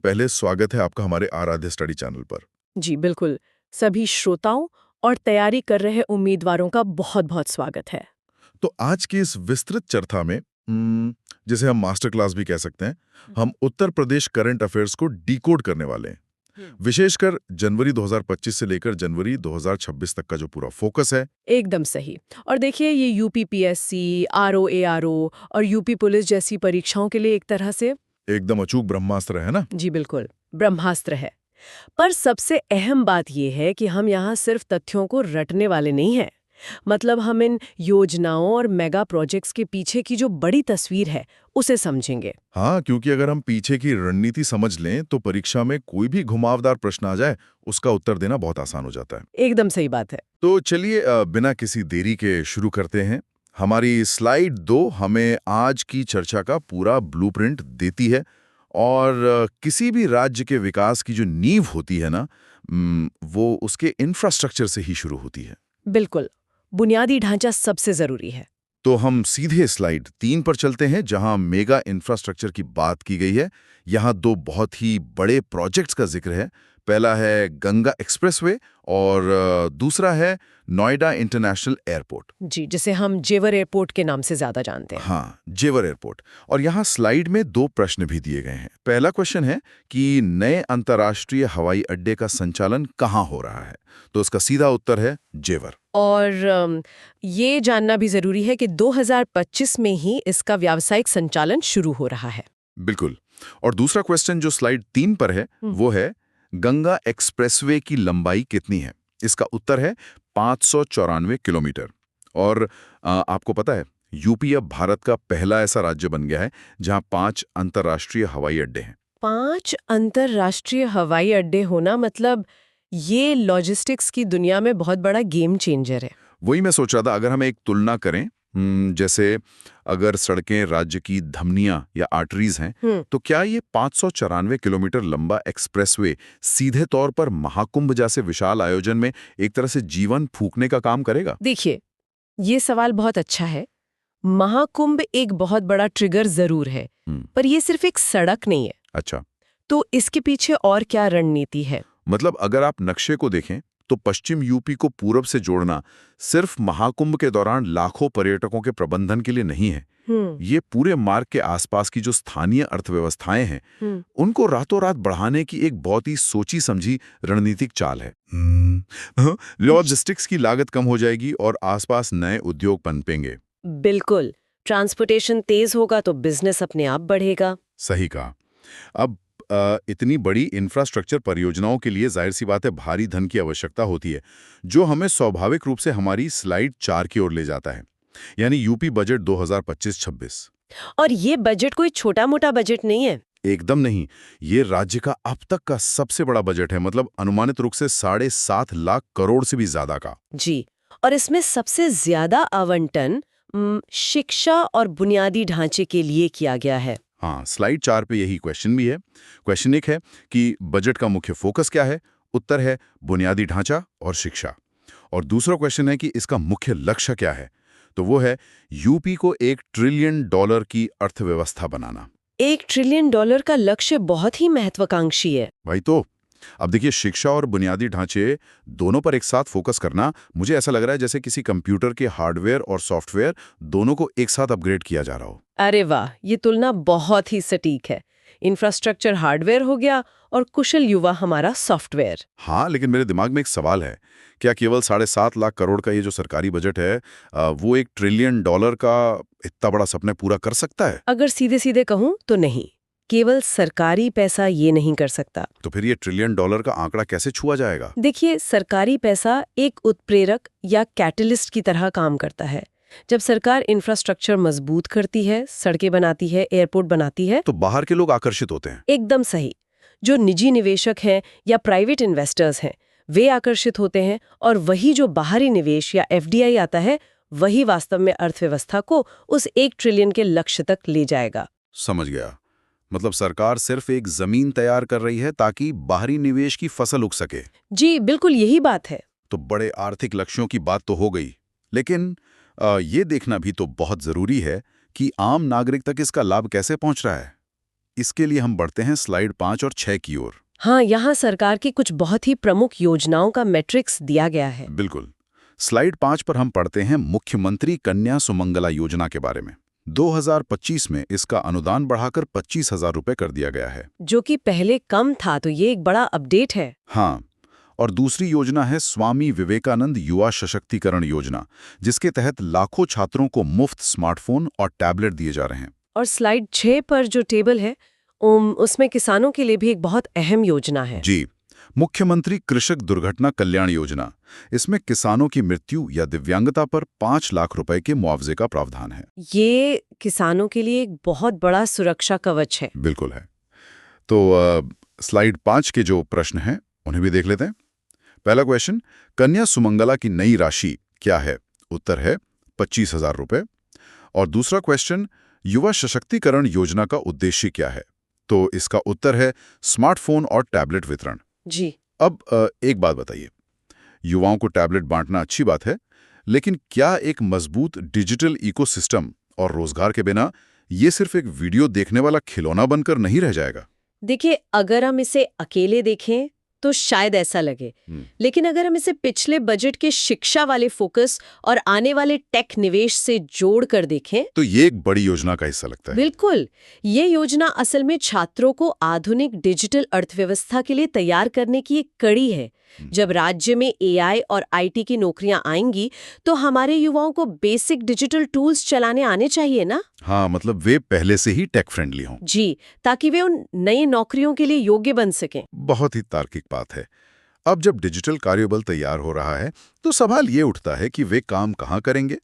पहले स्वागत है आपका हमारे आराध्य स्टडी चैनल पर। जी बिल्कुल। सभी श्रोताओं और तैयारी कर रहे उम्मीदवारों का बहुत बहुत स्वागत है। तो आज की इस विस्तृत चर्चा में जिसे हम मास्टर क्लास भी कह सकते हैं, हम उत्तर प्रदेश करंट अफेयर्स को डिकोड करने वाले हैं। विशेषकर जनवरी 2025 से लेकर जनवरी 2026 तक का जो पूरा फोकस है। एकदम सही। और देखिए, ये यूपीपीएससी, आरओ और यूपी पुलिस जैसी परीक्षाओं के लिए एक तरह से एकदम अचूक ब्रह्मास्त्र है ना। जी बिल्कुल ब्रह्मास्त्र है। पर सबसे अहम बात यह है कि हम यहाँ सिर्फ तथ्यों को रटने वाले नहीं हैं। मतलब हम इन योजनाओं और मेगा प्रोजेक्ट्स के पीछे की जो बड़ी तस्वीर है उसे समझेंगे। हाँ, क्योंकि अगर हम पीछे की रणनीति समझ लें तो परीक्षा में कोई भी घुमावदार प्रश्न आ जाए, उसका उत्तर देना बहुत आसान हो जाता है। एकदम सही बात है। तो चलिए बिना किसी देरी के शुरू करते हैं। हमारी स्लाइड 2 हमें आज की चर्चा का पूरा ब्लूप्रिंट देती है और किसी भी राज्य के विकास की जो नींव होती है ना, वो उसके इंफ्रास्ट्रक्चर से ही शुरू होती है। बिल्कुल। बुनियादी ढांचा सबसे जरूरी है। तो हम सीधे स्लाइड 3 पर चलते हैं, जहां मेगा इंफ्रास्ट्रक्चर की बात की गई है। यहाँ 2 बहुत ही बड़े प्रोजेक्ट्स का जिक्र है। पहला है गंगा एक्सप्रेसवे और दूसरा है नोएडा इंटरनेशनल एयरपोर्ट। जी, जिसे हम जेवर एयरपोर्ट के नाम से ज्यादा जानते हैं। हाँ, जेवर एयरपोर्ट। और यहाँ स्लाइड में 2 प्रश्न भी दिए गए हैं। पहला क्वेश्चन है कि नए अंतर्राष्ट्रीय हवाई अड्डे का संचालन कहाँ हो रहा है? तो उसका सीधा उत्तर है जेवर। और ये जानना भी जरूरी है कि 2025 में ही इसका व्यावसायिक संचालन शुरू हो रहा है। बिल्कुल। और दूसरा क्वेश्चन जो स्लाइड 3 पर है, वो है गंगा एक्सप्रेसवे की लंबाई कितनी है? इसका उत्तर है 594 किलोमीटर। और आपको पता है, यूपी अब भारत का पहला ऐसा राज्य बन गया है जहां 5 अंतर्राष्ट्रीय हवाई अड्डे हैं। 5 अंतर्राष्ट्रीय हवाई अड्डे होना मतलब ये लॉजिस्टिक्स की दुनिया में बहुत बड़ा गेम चेंजर है। वही मैं सोच रहा था, अगर हम एक तुलना करें, जैसे अगर सड़कें राज्य की धमनियां या आर्टरीज हैं, तो क्या ये 594 किलोमीटर लंबा एक्सप्रेसवे सीधे तौर पर महाकुंभ जैसे विशाल आयोजन में एक तरह से जीवन फूंकने का काम करेगा? देखिए, ये सवाल बहुत अच्छा है। महाकुंभ एक बहुत बड़ा ट्रिगर जरूर है, पर ये सिर्फ एक सड़क नहीं है। अच्छा। तो इसके पीछे और क्या रणनीति है? मतलब अगर आप नक्शे को देखें तो पश्चिम यूपी को पूरब से जोड़ना सिर्फ महाकुंभ के दौरान लाखों पर्यटकों के प्रबंधन के लिए नहीं है। ये पूरे मार्ग के आसपास की जो स्थानीय अर्थव्यवस्थाएं हैं, उनको रातों रात बढ़ाने की एक बहुत ही सोची समझी रणनीतिक चाल है। लॉजिस्टिक्स की लागत कम हो जाएगी और आसपास नए उद्योग पनपेंगे। बिल्कुल। ट्रांसपोर्टेशन तेज होगा तो बिजनेस अपने आप बढ़ेगा। सही कहा। अब इतनी बड़ी इंफ्रास्ट्रक्चर परियोजनाओं के लिए जाहिर सी बात है भारी धन की आवश्यकता होती है, जो हमें स्वाभाविक रूप से हमारी स्लाइड 4 की ओर ले जाता है, यानी यूपी बजट 2025-26। और ये बजट कोई छोटा मोटा बजट नहीं है। एकदम नहीं। ये राज्य का अब तक का सबसे बड़ा बजट है, मतलब अनुमानित रूप से 7.5 लाख करोड़ से भी ज्यादा का। जी। और इसमें सबसे ज्यादा आवंटन शिक्षा और बुनियादी ढांचे के लिए किया गया है। हाँ, स्लाइड 4 पे यही क्वेश्चन भी है। क्वेश्चन 1 है कि बजट का मुख्य फोकस क्या है? उत्तर है बुनियादी ढांचा और शिक्षा। और दूसरा क्वेश्चन है कि इसका मुख्य लक्ष्य क्या है? तो वो है यूपी को $1 ट्रिलियन की अर्थव्यवस्था बनाना। $1 ट्रिलियन का लक्ष्य बहुत ही महत्वाकांक्षी है। भाई, तो अब देखिए, शिक्षा और बुनियादी ढांचे दोनों पर एक साथ फोकस करना, मुझे ऐसा लग रहा है जैसे किसी कंप्यूटर के हार्डवेयर और सॉफ्टवेयर दोनों को एक साथ अपग्रेड किया जा रहा हो। अरे वाह, ये तुलना बहुत ही सटीक है। इंफ्रास्ट्रक्चर हार्डवेयर हो गया और कुशल युवा हमारा सॉफ्टवेयर। हाँ, लेकिन मेरे दिमाग में एक सवाल है, क्या केवल 7.5 लाख करोड़ का ये जो सरकारी बजट है, वो $1 ट्रिलियन का इतना बड़ा सपना पूरा कर सकता है? अगर सीधे सीधे कहूँ तो नहीं, केवल सरकारी पैसा ये नहीं कर सकता। तो फिर ये $1 ट्रिलियन का आंकड़ा कैसे छुआ जाएगा? देखिए, सरकारी पैसा एक उत्प्रेरक या कैटलिस्ट की तरह काम करता है। जब सरकार इंफ्रास्ट्रक्चर मजबूत करती है, सड़कें बनाती है, एयरपोर्ट बनाती है, तो बाहर के लोग आकर्षित होते हैं। एकदम सही। जो निजी निवेशक हैं या प्राइवेट इन्वेस्टर्स हैं, वे आकर्षित होते हैं, और वही जो बाहरी निवेश या एफडीआई आता है, वही वास्तव में अर्थव्यवस्था को उस 1 ट्रिलियन के लक्ष्य तक ले जाएगा। समझ गया। मतलब सरकार सिर्फ एक जमीन तैयार कर रही है ताकि बाहरी निवेश की फसल उग सके। जी बिल्कुल, यही बात है। तो बड़े आर्थिक लक्ष्यों की बात तो हो गई, लेकिन ये देखना भी तो बहुत जरूरी है कि आम नागरिक तक इसका लाभ कैसे पहुंच रहा है। इसके लिए हम बढ़ते हैं स्लाइड 5 और 6 की ओर। हाँ, यहाँ सरकार की कुछ बहुत ही प्रमुख योजनाओं का मैट्रिक्स दिया गया है। बिल्कुल। स्लाइड 5 पर हम पढ़ते हैं मुख्यमंत्री कन्या सुमंगला योजना के बारे में। 2025 में इसका अनुदान बढ़ाकर 25,000 रुपए कर दिया गया है। जो कि पहले कम था, तो ये एक बड़ा अपडेट है। हाँ, और दूसरी योजना है स्वामी विवेकानंद युवा सशक्तिकरण योजना, जिसके तहत लाखों छात्रों को मुफ्त स्मार्टफोन और टैबलेट दिए जा रहे हैं। और स्लाइड 6 पर जो टेबल है उसमें किसानों के लिए भी एक बहुत अहम योजना है। जी, मुख्यमंत्री कृषक दुर्घटना कल्याण योजना। इसमें किसानों की मृत्यु या दिव्यांगता पर 5 लाख रुपए के मुआवजे का प्रावधान है। ये किसानों के लिए एक बहुत बड़ा सुरक्षा कवच है। बिल्कुल है। तो स्लाइड 5 के जो प्रश्न हैं उन्हें भी देख लेते हैं। पहला क्वेश्चन, कन्या सुमंगला की नई राशि क्या है? उत्तर है 25,000 रुपए। और दूसरा क्वेश्चन, युवा सशक्तिकरण योजना का उद्देश्य क्या है? तो इसका उत्तर है स्मार्टफोन और टैबलेट वितरण। जी। अब एक बात बताइए, युवाओं को टैबलेट बांटना अच्छी बात है, लेकिन क्या एक मजबूत डिजिटल इकोसिस्टम और रोजगार के बिना ये सिर्फ एक वीडियो देखने वाला खिलौना बनकर नहीं रह जाएगा? देखिए, अगर हम इसे अकेले देखें तो शायद ऐसा लगे, लेकिन अगर हम इसे पिछले बजट के शिक्षा वाले फोकस और आने वाले टेक निवेश से जोड़ कर देखें तो ये एक बड़ी योजना का हिस्सा लगता है। बिल्कुल। ये योजना असल में छात्रों को आधुनिक डिजिटल अर्थव्यवस्था के लिए तैयार करने की एक कड़ी है। जब राज्य में एआई और आईटी की नौकरियां आएंगी तो हमारे युवाओं को बेसिक डिजिटल टूल्स चलाने आने चाहिए ना। हाँ, मतलब वे पहले से ही टेक फ्रेंडली हों। जी, ताकि वे उन नई नौकरियों के लिए योग्य बन सकें। बहुत ही तार्किक बात है। अब जब डिजिटल कार्यबल तैयार हो रहा है तो सवाल ये उठता है कि वे काम कहाँ करेंगे?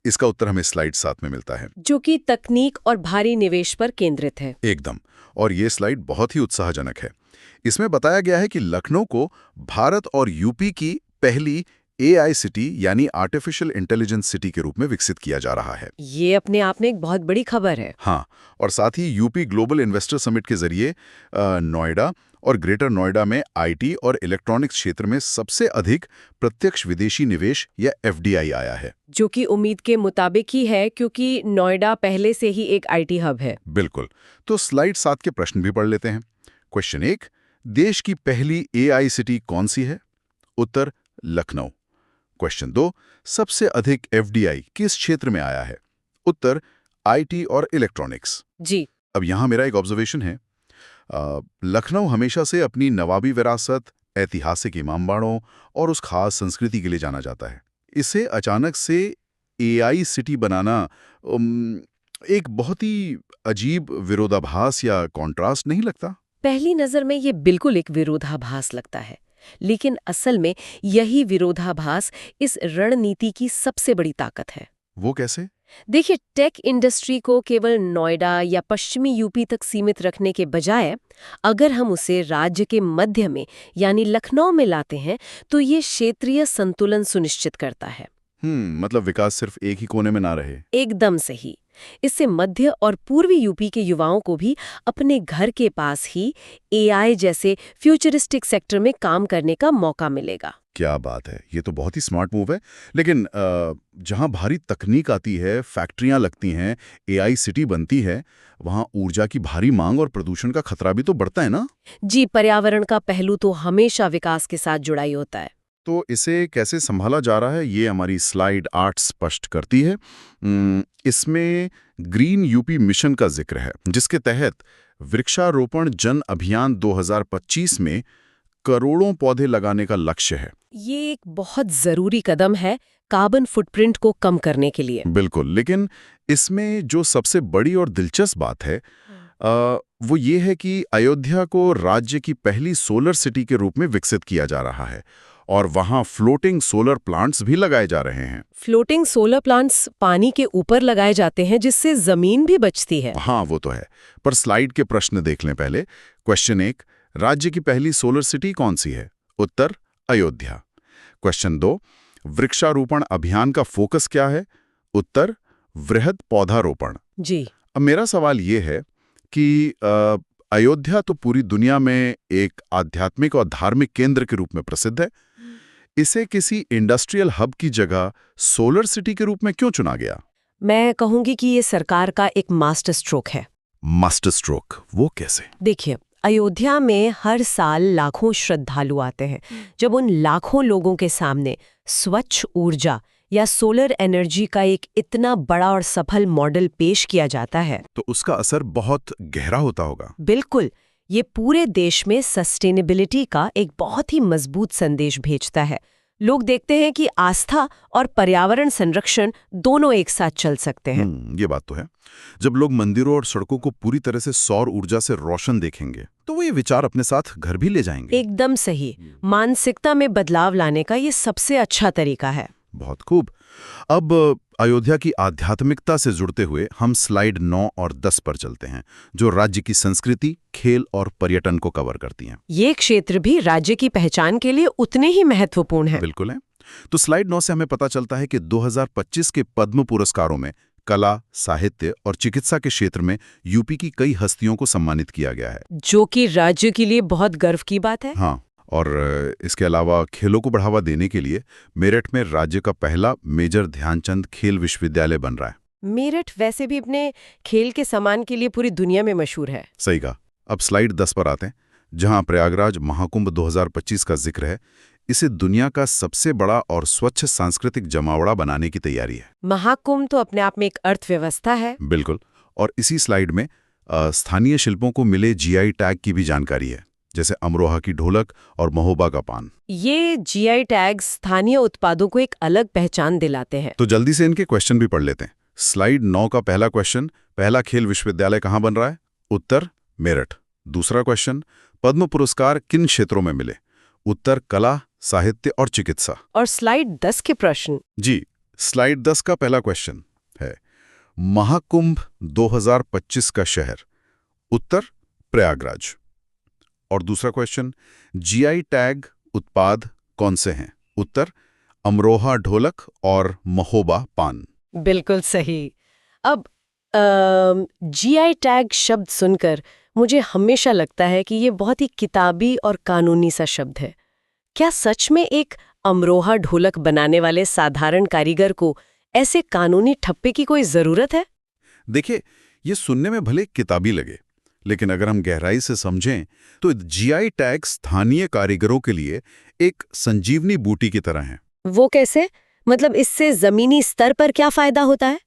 इसका उत्तर हमें स्लाइड 7 में मिलता है, जो कि तकनीक और भारी निवेश पर केंद्रित है। एकदम। और ये स्लाइड बहुत ही उत्साहजनक है। इसमें बताया गया है कि लखनऊ को भारत और यूपी की पहली एआई सिटी यानी आर्टिफिशियल इंटेलिजेंस सिटी के रूप में विकसित किया जा रहा है। ये अपने आप में एक बहुत बड़ी खबर है। हाँ, और साथ ही यूपी ग्लोबल इन्वेस्टर समिट के जरिए नोएडा और ग्रेटर नोएडा में आईटी और इलेक्ट्रॉनिक्स क्षेत्र में सबसे अधिक प्रत्यक्ष विदेशी निवेश या एफडीआई आया है। जो कि उम्मीद के मुताबिक ही है, क्योंकि नोएडा पहले से ही एक आईटी हब है। बिल्कुल। तो स्लाइड 7 के प्रश्न भी पढ़ लेते हैं। क्वेश्चन 1, देश की पहली एआई सिटी कौन सी है? उत्तर लखनऊ। क्वेश्चन 2, सबसे अधिक एफडीआई किस क्षेत्र में आया है? उत्तर आईटी और इलेक्ट्रॉनिक्स। जी। अब यहां मेरा एक ऑब्जर्वेशन है। लखनऊ हमेशा से अपनी नवाबी विरासत, ऐतिहासिक इमामबाड़ों और उस खास संस्कृति के लिए जाना जाता है। इसे अचानक से एआई सिटी बनाना एक बहुत ही अजीब विरोधाभास या कॉन्ट्रास्ट नहीं लगता? पहली नजर में ये बिल्कुल एक विरोधाभास लगता है, लेकिन असल में यही विरोधाभास इस रणनीति की सबसे बड़ी ताकत है। वो कैसे? देखिए, टेक इंडस्ट्री को केवल नोएडा या पश्चिमी यूपी तक सीमित रखने के बजाय अगर हम उसे राज्य के मध्य में यानी लखनऊ में लाते हैं तो ये क्षेत्रीय संतुलन सुनिश्चित करता है। मतलब विकास सिर्फ एक ही कोने में ना रहे। एकदम सही। इससे मध्य और पूर्वी यूपी के युवाओं को भी अपने घर के पास ही एआई जैसे फ्यूचरिस्टिक सेक्टर में काम करने का मौका मिलेगा। क्या बात है, ये तो बहुत ही स्मार्ट मूव है। लेकिन जहां भारी तकनीक आती है, फैक्ट्रियां लगती हैं, एआई सिटी बनती है, वहां ऊर्जा की भारी मांग और प्रदूषण का खतरा भी तो बढ़ता है ना? जी, पर्यावरण का पहलू तो हमेशा विकास के साथ जुड़ा ही होता है। तो इसे कैसे संभाला जा रहा है, ये हमारी स्लाइड 8 स्पष्ट करती है। इसमें ग्रीन यूपी मिशन का जिक्र है, जिसके तहत वृक्षारोपण जन अभियान 2025 में करोड़ों पौधे लगाने का लक्ष्य है। ये एक बहुत जरूरी कदम है कार्बन फुटप्रिंट को कम करने के लिए। बिल्कुल, लेकिन इसमें जो सबसे बड़ी और दिलचस्प बात है वो ये है कि अयोध्या को राज्य की पहली सोलर सिटी के रूप में विकसित किया जा रहा है और वहां फ्लोटिंग सोलर प्लांट्स भी लगाए जा रहे हैं। फ्लोटिंग सोलर प्लांट्स पानी के ऊपर लगाए जाते हैं, जिससे जमीन भी बचती है। हाँ, वो तो है, पर स्लाइड के प्रश्न देख लें पहले। क्वेश्चन 1, राज्य की पहली सोलर सिटी कौन सी है? उत्तर अयोध्या। क्वेश्चन 2, वृक्षारोपण अभियान का फोकस क्या है? उत्तर वृहद पौधारोपण। जी। अब मेरा सवाल ये है कि अयोध्या तो पूरी दुनिया में एक आध्यात्मिक और धार्मिक केंद्र के रूप में प्रसिद्ध है। इसे किसी इंडस्ट्रियल हब की जगह सोलर सिटी के रूप में क्यों चुना गया? मैं कहूंगी कि ये सरकार का एक मास्टर स्ट्रोक है। मास्टर स्ट्रोक, वो कैसे? देखिए, अयोध्या में हर साल लाखों श्रद्धालु आते हैं। जब उन लाखों लोगों के सामने स्वच्छ ऊर्जा या सोलर एनर्जी का एक इतना बड़ा और सफल मॉडल पेश किया जाता है, तो उसका असर बहुत गहरा होता होगा। बिल्कुल, ये पूरे देश में सस्टेनेबिलिटी का एक बहुत ही मजबूत संदेश भेजता है। लोग देखते हैं कि आस्था और पर्यावरण संरक्षण दोनों एक साथ चल सकते हैं। ये बात तो है। जब लोग मंदिरों और सड़कों को पूरी तरह से सौर ऊर्जा से रोशन देखेंगे, तो वो ये विचार अपने साथ घर भी ले जाएंगे। एकदम सही। मानसिकता में बदलाव लाने का ये सबसे अच्छा तरीका है। बहुत खूब। अब अयोध्या की आध्यात्मिकता से जुड़ते हुए हम स्लाइड 9 और 10 पर चलते हैं, जो राज्य की संस्कृति, खेल और पर्यटन को कवर करती हैं। ये क्षेत्र भी राज्य की पहचान के लिए उतने ही महत्वपूर्ण है। बिल्कुल है। तो स्लाइड 9 से हमें पता चलता है कि 2025 के पद्म पुरस्कारों में कला, साहित्य और चिकित्सा के क्षेत्र में यूपी की कई हस्तियों को सम्मानित किया गया है, जो कि राज्य के लिए बहुत गर्व की बात है। हाँ। और इसके अलावा खेलों को बढ़ावा देने के लिए मेरठ में राज्य का पहला मेजर ध्यानचंद खेल विश्वविद्यालय बन रहा है। मेरठ वैसे भी अपने खेल के सामान के लिए पूरी दुनिया में मशहूर है। सही कहा। अब स्लाइड 10 पर आते हैं, जहां प्रयागराज महाकुंभ 2025 का जिक्र है। इसे दुनिया का सबसे बड़ा और स्वच्छ सांस्कृतिक जमावड़ा बनाने की तैयारी है। महाकुंभ तो अपने आप में एक अर्थव्यवस्था है। बिल्कुल। और इसी स्लाइड में स्थानीय शिल्पों को मिले जीआई टैग की भी जानकारी है, जैसे अमरोहा की ढोलक और महोबा का पान। ये जीआई टैग स्थानीय उत्पादों को एक अलग पहचान दिलाते हैं। तो जल्दी से इनके क्वेश्चन भी पढ़ लेते हैं। स्लाइड 9 का पहला क्वेश्चन, पहला खेल विश्वविद्यालय कहाँ बन रहा है? उत्तर, मेरठ। दूसरा क्वेश्चन, पद्म पुरस्कार किन क्षेत्रों में मिले? उत्तर, कला, साहित्य और चिकित्सा। और स्लाइड 10 के प्रश्न। जी, स्लाइड 10 का पहला क्वेश्चन है, महाकुंभ 2025 का शहर? उत्तर, प्रयागराज। और दूसरा क्वेश्चन, जीआई टैग उत्पाद कौन से हैं? उत्तर, अमरोहा ढोलक और महोबा पान। बिल्कुल सही। अब जीआई टैग शब्द सुनकर मुझे हमेशा लगता है कि ये बहुत ही किताबी और कानूनी सा शब्द है। क्या सच में एक अमरोहा ढोलक बनाने वाले साधारण कारीगर को ऐसे कानूनी ठप्पे की कोई जरूरत है? देखिए, ये सुनने में भले किताबी लगे, लेकिन अगर हम गहराई से समझें तो जीआई टैग स्थानीय कारीगरों के लिए एक संजीवनी बूटी की तरह है। वो कैसे? मतलब इससे जमीनी स्तर पर क्या फायदा होता है?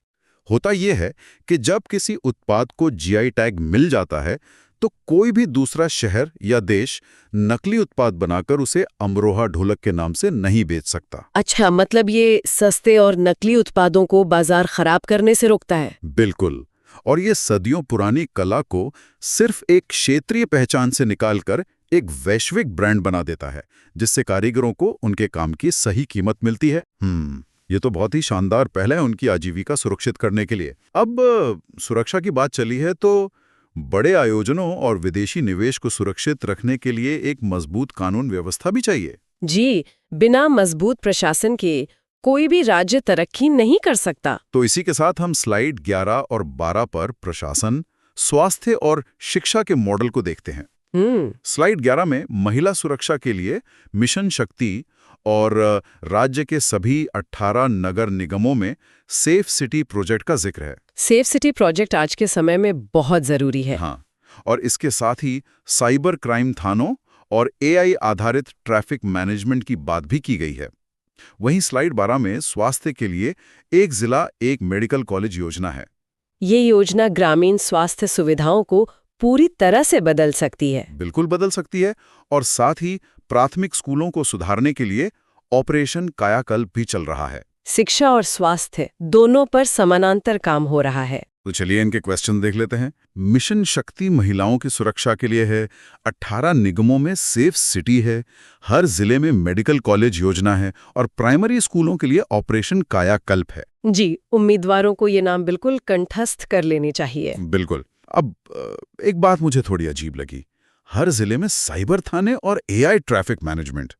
होता यह है कि जब किसी उत्पाद को जीआई टैग मिल जाता है, तो कोई भी दूसरा शहर या देश नकली उत्पाद बनाकर उसे अमरोहा ढोलक के नाम से नहीं बेच सकता। अच्छा, मतलब ये सस्ते और नकली उत्पादों को बाजार खराब करने से रोकता है। बिल्कुल। और ये सदियों पुरानी कला को सिर्फ एक क्षेत्रीय पहचान से निकालकर एक वैश्विक ब्रांड बना देता है, जिससे कारीगरों को उनके काम की सही कीमत मिलती है। ये तो बहुत ही शानदार पहल है उनकी आजीविका सुरक्षित करने के लिए। अब सुरक्षा की बात चली है, तो बड़े आयोजनों और विदेशी निवेश को सुरक्षित रखने के लिए एक मजबूत कानून व्यवस्था भी चाहिए। जी, बिना मजबूत प्रशासन के कोई भी राज्य तरक्की नहीं कर सकता। तो इसी के साथ हम स्लाइड 11 और 12 पर प्रशासन, स्वास्थ्य और शिक्षा के मॉडल को देखते हैं। स्लाइड 11 में महिला सुरक्षा के लिए मिशन शक्ति और राज्य के सभी 18 नगर निगमों में सेफ सिटी प्रोजेक्ट का जिक्र है। सेफ सिटी प्रोजेक्ट आज के समय में बहुत जरूरी है। हाँ, और इसके साथ ही साइबर क्राइम थानों और एआई आधारित ट्रैफिक मैनेजमेंट की बात भी की गई है। वहीं स्लाइड 12 में स्वास्थ्य के लिए एक जिला एक मेडिकल कॉलेज योजना है। ये योजना ग्रामीण स्वास्थ्य सुविधाओं को पूरी तरह से बदल सकती है। बिल्कुल बदल सकती है। और साथ ही प्राथमिक स्कूलों को सुधारने के लिए ऑपरेशन कायाकल्प भी चल रहा है। शिक्षा और स्वास्थ्य दोनों पर समानांतर काम हो रहा है। तो चलिए इनके क्वेश्चन देख लेते हैं। मिशन शक्ति महिलाओं की सुरक्षा के लिए है, 18 निगमों में सेफ सिटी है, हर जिले में मेडिकल कॉलेज योजना है और प्राइमरी स्कूलों के लिए ऑपरेशन कायाकल्प है। जी, उम्मीदवारों को ये नाम बिल्कुल कंठस्थ कर लेनी चाहिए। बिल्कुल। अब एक बात मुझे थोड़ी अजीब लगी, हर जिले में साइबर थाने और एआई ट्रैफिक मैनेजमेंट।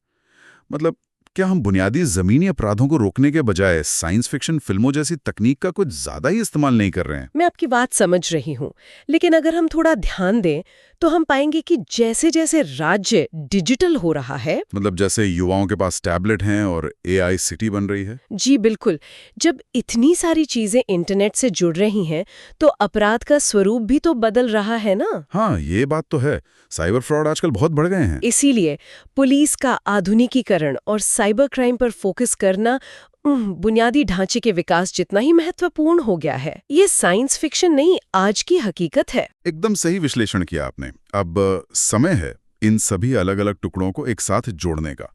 मतलब क्या हम बुनियादी जमीनी अपराधों को रोकने के बजाय साइंस फिक्शन फिल्मों जैसी तकनीक का कुछ ज्यादा ही इस्तेमाल नहीं कर रहे हैं? मैं आपकी बात समझ रही हूँ, लेकिन अगर हम थोड़ा ध्यान दें तो हम पाएंगे कि जैसे जैसे राज्य डिजिटल हो रहा है, मतलब जैसे युवाओं के पास टैबलेट हैं और AI सिटी बन रही है। जी बिल्कुल, जब इतनी सारी चीजें इंटरनेट से जुड़ रही हैं तो अपराध का स्वरूप भी तो बदल रहा है ना। हाँ, ये बात तो है। साइबर फ्रॉड आजकल बहुत बढ़ गए हैं। इसीलिए पुलिस का आधुनिकीकरण और साइबर क्राइम पर फोकस करना बुनियादी ढांचे के विकास जितना ही महत्वपूर्ण हो गया है। ये साइंस फिक्शन नहीं, आज की हकीकत है। एकदम सही विश्लेषण किया आपने। अब समय है इन सभी अलग अलग टुकड़ों को एक साथ जोड़ने का।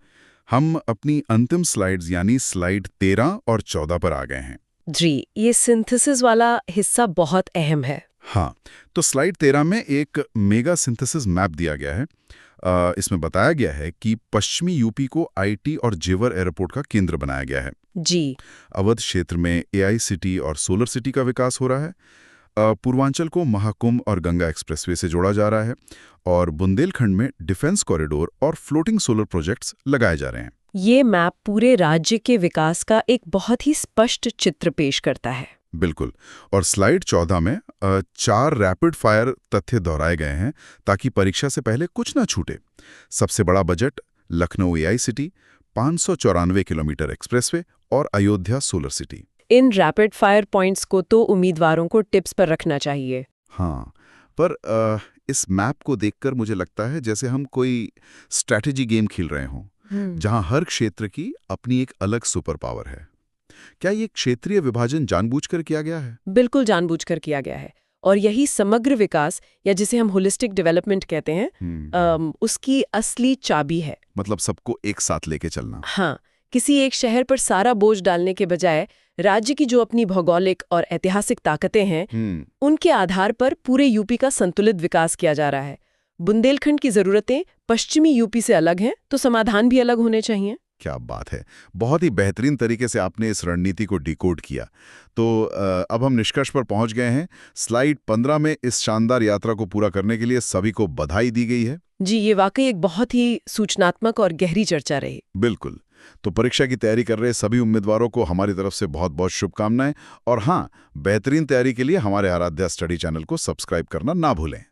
हम अपनी अंतिम स्लाइड्स यानी स्लाइड 13 और 14 पर आ गए हैं। जी, ये सिंथेसिस वाला हिस्सा बहुत अहम है। हाँ, तो स्लाइड 13 में एक मेगा सिंथेसिस मैप दिया गया है। इसमें बताया गया है कि पश्चिमी यूपी को IT और जेवर एयरपोर्ट का केंद्र बनाया गया है। जी, अवध क्षेत्र में AI सिटी और सोलर सिटी का विकास हो रहा है। पूर्वांचल को महाकुंभ और गंगा एक्सप्रेसवे से जोड़ा जा रहा है और बुंदेलखंड में डिफेंस कॉरिडोर और फ्लोटिंग सोलर प्रोजेक्ट्स लगाए जा रहे हैं। ये मैप पूरे राज्य के विकास का एक बहुत ही स्पष्ट चित्र पेश करता है। बिल्कुल। और स्लाइड 14 में 4 रैपिड फायर तथ्य दोहराए गए हैं ताकि परीक्षा से पहले कुछ ना छूटे। सबसे बड़ा budget, Lucknow AI city, 594 kilometre expressway और अयोध्या सोलर सिटी। इन रैपिड फायर पॉइंट्स को तो उम्मीदवारों को टिप्स पर रखना चाहिए। हाँ, पर इस मैप को देखकर मुझे लगता है जैसे हम कोई स्ट्रैटेजी गेम खेल रहे हों, जहां हर क्षेत्र की अपनी एक अलग सुपर पावर है। क्या ये क्षेत्रीय विभाजन जानबूझकर किया गया है? बिल्कुल जानबूझकर किया गया है, और यही समग्र विकास या जिसे हम होलिस्टिक डेवलपमेंट कहते हैं, उसकी असली चाबी है। मतलब सबको एक साथ लेके चलना। हाँ, किसी एक शहर पर सारा बोझ डालने के बजाय राज्य की जो अपनी भौगोलिक और ऐतिहासिक ताकतें हैं, उनके आधार पर पूरे यूपी का संतुलित विकास किया जा रहा है। बुंदेलखंड की जरूरतें पश्चिमी यूपी से अलग हैं, तो समाधान भी अलग होने चाहिए। क्या बात है। बहुत ही बेहतरीन तरीके से आपने इस रणनीति को डिकोड किया। तो अब हम निष्कर्ष पर पहुंच गए हैं। स्लाइड 15 में इस शानदार यात्रा को पूरा करने के लिए सभी को बधाई दी गई है। जी, ये वाकई एक बहुत ही सूचनात्मक और गहरी चर्चा रही। बिल्कुल। तो परीक्षा की तैयारी कर रहे सभी उम्मीदवारों को हमारी तरफ से बहुत बहुत शुभकामनाएं। और हाँ, बेहतरीन तैयारी के लिए हमारे आराध्या स्टडी चैनल को सब्सक्राइब करना ना भूलें।